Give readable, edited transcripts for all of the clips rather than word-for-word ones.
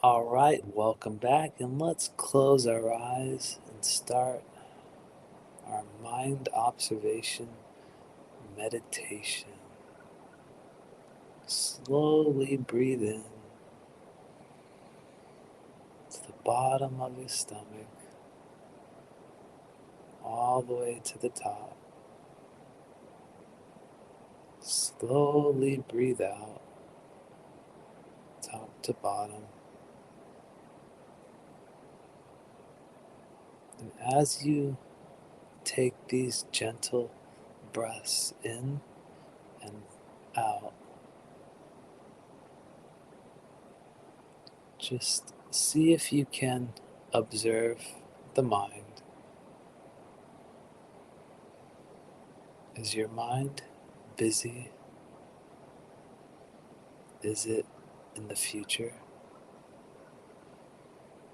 All right, welcome back, and let's close our eyes and start our mind observation meditation. Slowly breathe in to the bottom of your stomach, all the way to the top. Slowly breathe out, top to bottom. And as you take these gentle breaths in and out, just see if you can observe the mind. Is your mind busy? Is it in the future?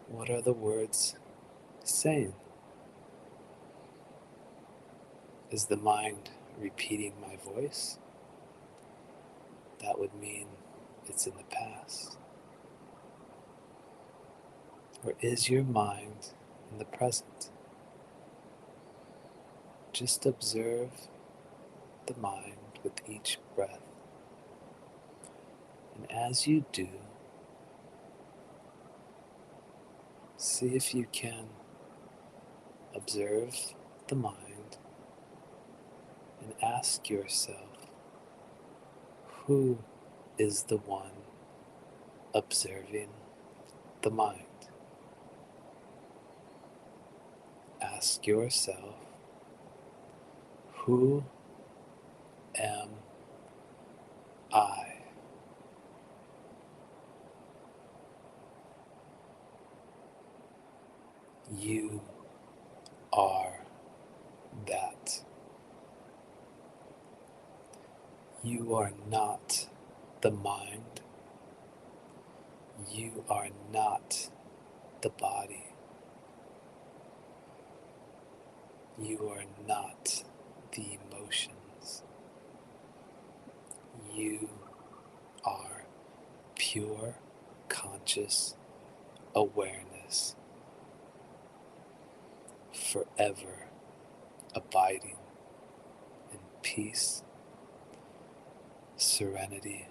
What are the words saying? Is the mind repeating my voice? That would mean it's in the past. Or is your mind in the present? Just observe the mind with each breath. And as you do, see if you can observe the mind and ask yourself, who is the one observing the mind? Ask yourself, who am I? You are that. You are not the mind. You are not the body. You are not the emotions. You are pure conscious awareness, forever abiding in peace, serenity,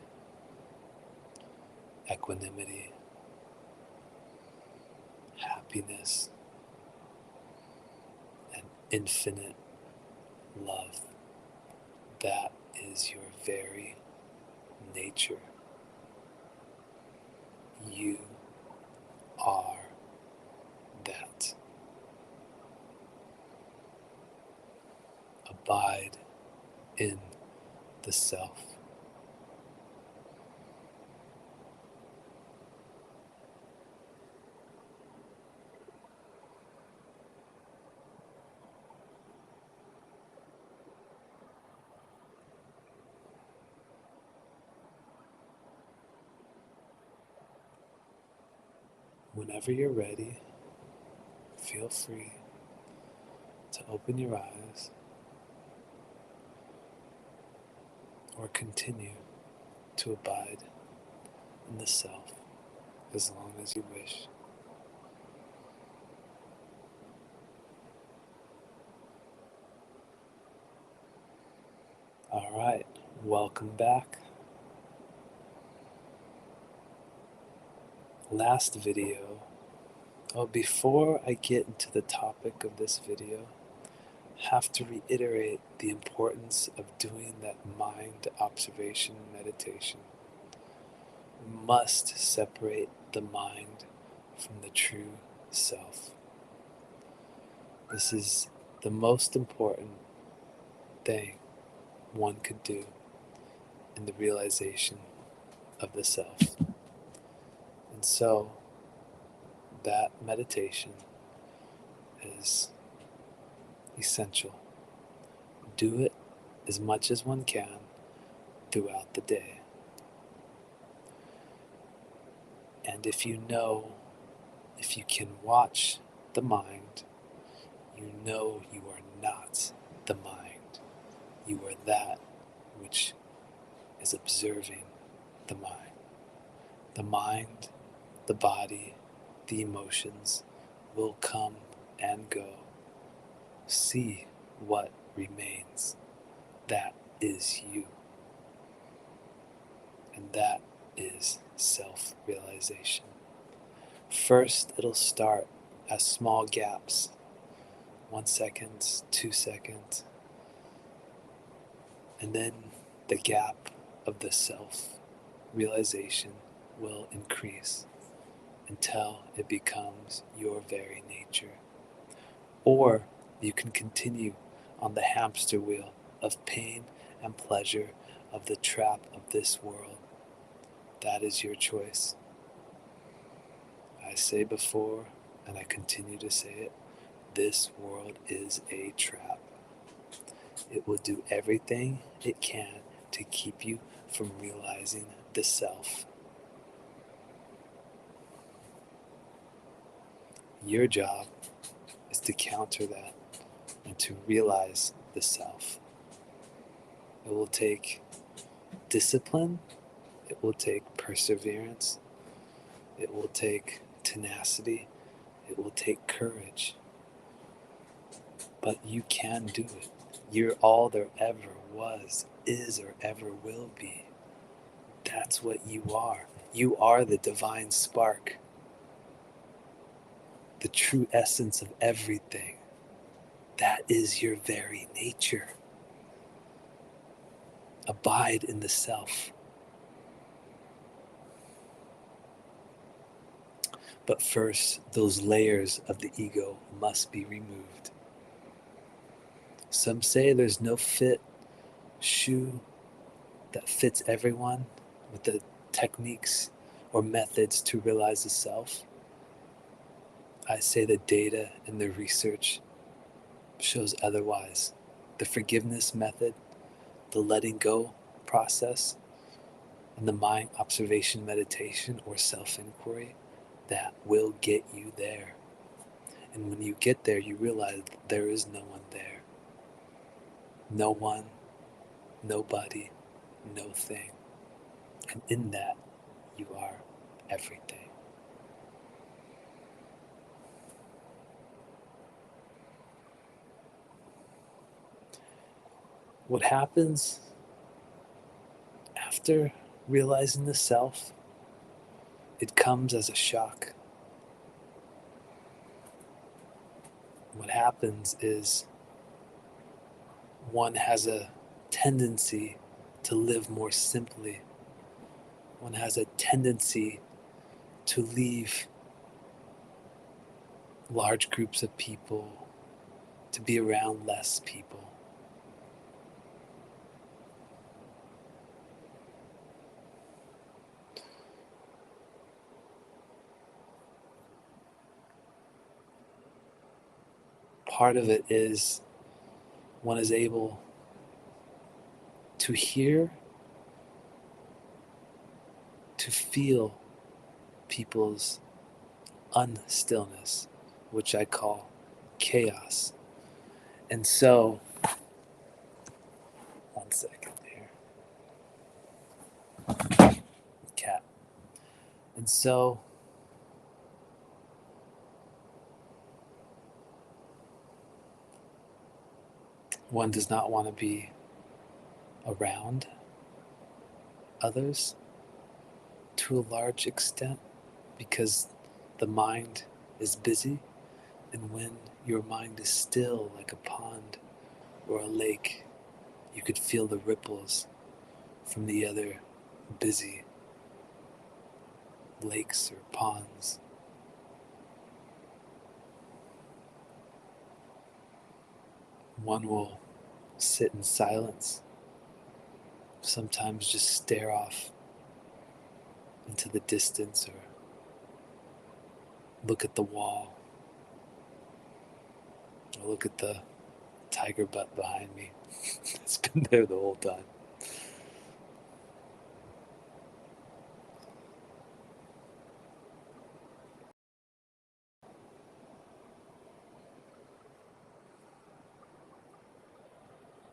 equanimity, happiness, and infinite love. That is your very nature. You are that. Abide in the self. Whenever you're ready, feel free to open your eyes or continue to abide in the self as long as you wish. All right, welcome back. Last video, before I get into the topic of this video, I have to reiterate the importance of doing that mind observation meditation. We must separate the mind from the true self. This is the most important thing one could do in the realization of the self. And so, that meditation is essential. Do it as much as one can throughout the day. And if you can watch the mind, you know you are not the mind. You are that which is observing the mind. The mind The body, the emotions will come and go. See what remains. That is you. And that is self-realization. First, it'll start as small gaps, 1 second, 2 seconds, and then the gap of the self-realization will increase until it becomes your very nature. Or you can continue on the hamster wheel of pain and pleasure of the trap of this world. That is your choice. I say before, and I continue to say it, this world is a trap. It will do everything it can to keep you from realizing the self. Your job is to counter that and to realize the self. It will take discipline, it will take perseverance, it will take tenacity, it will take courage. But you can do it. You're all there ever was, is, or ever will be. That's what you are. You are the divine spark, the true essence of everything. That is your very nature. Abide in the self. But first, those layers of the ego must be removed. Some say there's no fit shoe that fits everyone with the techniques or methods to realize the self. I say the data and the research shows otherwise. The forgiveness method, the letting go process, and the mind observation meditation or self-inquiry, that will get you there. And when you get there, you realize there is no one there. No one, nobody, no thing. And in that, you are everything. What happens after realizing the self, it comes as a shock. What happens is one has a tendency to live more simply. One has a tendency to leave large groups of people, to be around less people. Part of it is one is able to hear, to feel people's unstillness, which I call chaos. And so, 1 second here, cat. And so, one does not want to be around others to a large extent because the mind is busy. And when your mind is still like a pond or a lake, you could feel the ripples from the other busy lakes or ponds. One will sit in silence, sometimes just stare off into the distance or look at the wall or look at the tiger butt behind me. It's been there the whole time.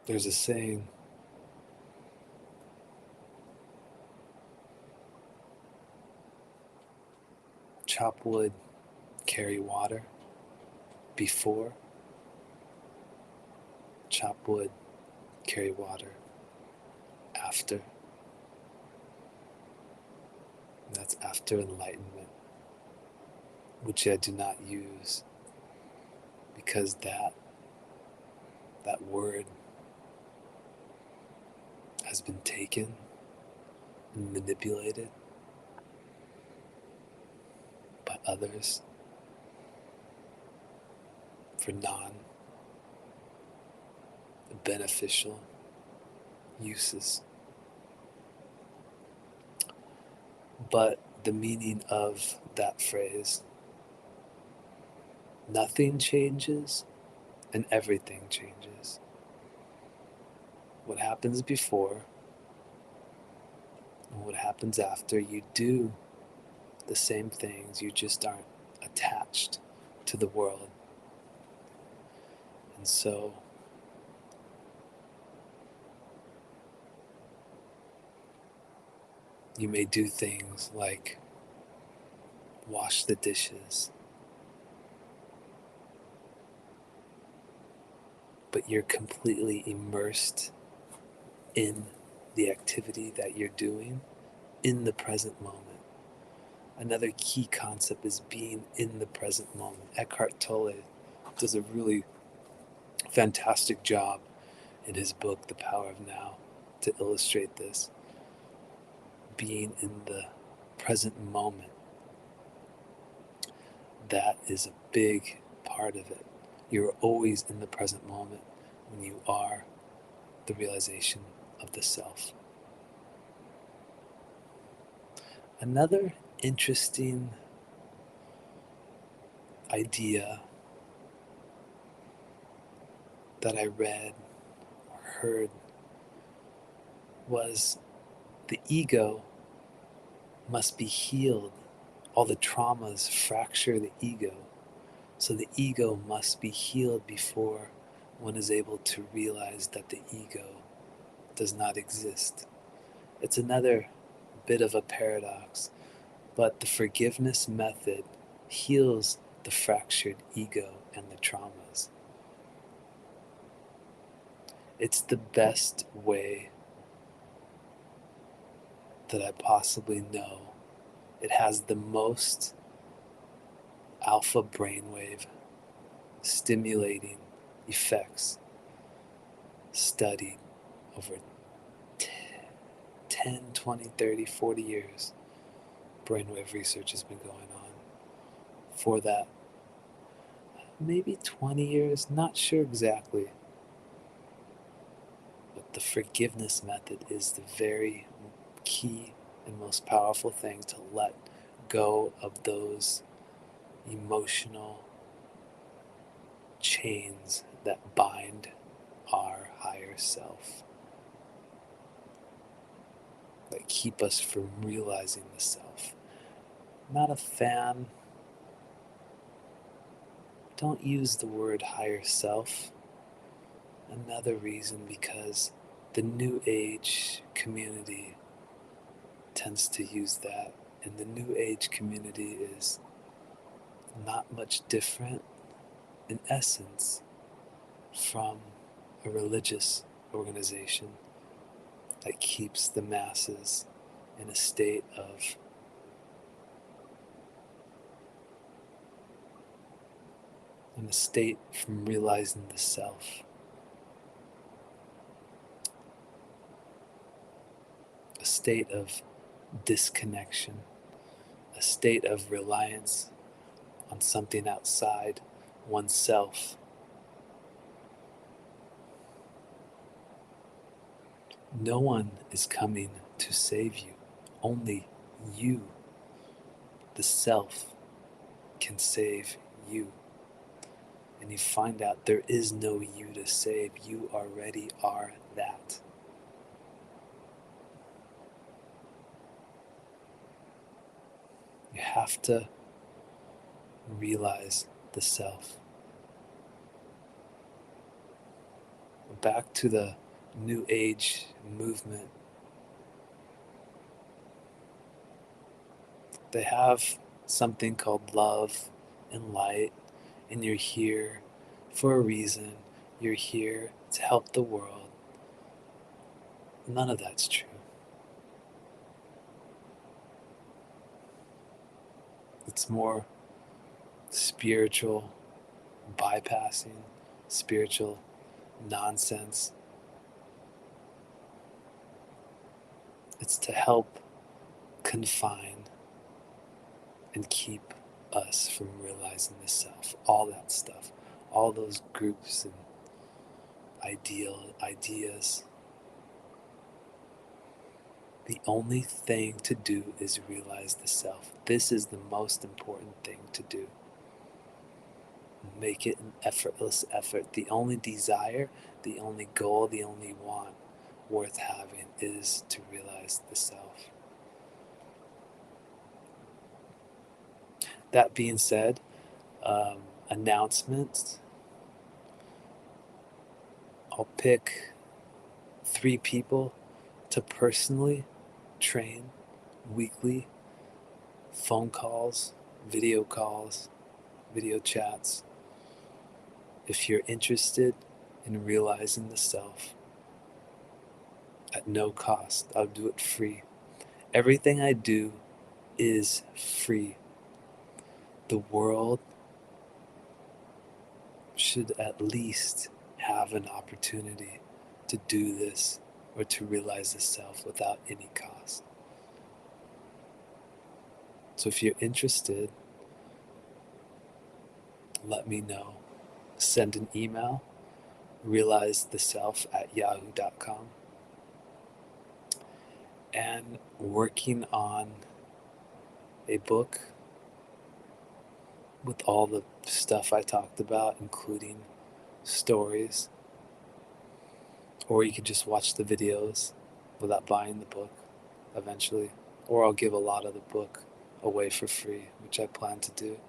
There's a saying, chop wood, carry water. Before, chop wood, carry water. After, that's after enlightenment, which I do not use because that word has been taken and manipulated by others for non-beneficial uses. But the meaning of that phrase, nothing changes and everything changes. What happens before and what happens after, you do the same things, you just aren't attached to the world. And so you may do things like wash the dishes, but you're completely immersed in the activity that you're doing in the present moment. Another key concept is being in the present moment. Eckhart Tolle does a really fantastic job in his book, The Power of Now, to illustrate this. Being in the present moment, that is a big part of it. You're always in the present moment when you are the realization of the self. Another interesting idea that I read or heard was the ego must be healed. All the traumas fracture the ego. So the ego must be healed before one is able to realize that the ego does not exist. It's another bit of a paradox, but the forgiveness method heals the fractured ego and the traumas. It's the best way that I possibly know. It has the most alpha brainwave stimulating effects studied over 10, 20, 30, 40 years. Brainwave research has been going on for that. Maybe 20 years, not sure exactly. But the forgiveness method is the very key and most powerful thing to let go of those emotional chains that bind our higher self, that keep us from realizing the self. Not a fan. Don't use the word higher self. Another reason, because the New Age community tends to use that, and the New Age community is not much different in essence from a religious organization that keeps the masses in a state of from realizing the self, a state of disconnection, a state of reliance on something outside oneself. No one is coming to save you. Only you, the self, can save you. And you find out there is no you to save. You already are that. You have to realize the self. Back to the New Age movement. They have something called love and light, and you're here for a reason. You're here to help the world. None of that's true. It's more spiritual bypassing, spiritual nonsense. It's to help confine and keep us from realizing the self. All that stuff, all those groups and ideas. The only thing to do is realize the self. This is the most important thing to do. Make it an effortless effort. The only desire, the only goal, the only want worth having is to realize the self. That being said, announcements. I'll pick 3 people to personally train weekly phone calls, video chats. If you're interested in realizing the self at no cost, I'll do it free. Everything I do is free. The world should at least have an opportunity to do this or to realize the self without any cost. So if you're interested, let me know. Send an email, realizetheself@yahoo.com. And working on a book with all the stuff I talked about, including stories. Or you could just watch the videos without buying the book eventually. Or I'll give a lot of the book away for free, which I plan to do.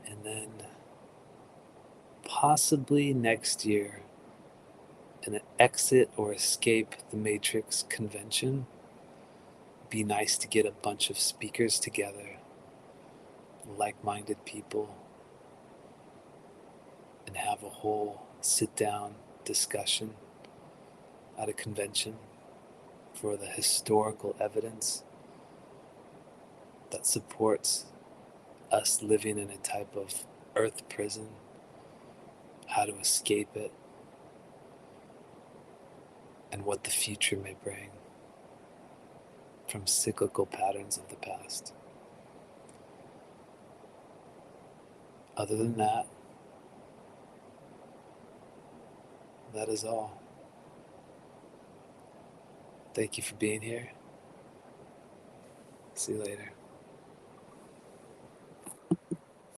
And then possibly next year, an exit or escape the Matrix convention. Be nice to get a bunch of speakers together, like-minded people, and have a whole sit-down discussion at a convention for the historical evidence that supports us living in a type of earth prison, how to escape it, and what the future may bring from cyclical patterns of the past. Other than that, that is all. Thank you for being here. See you later.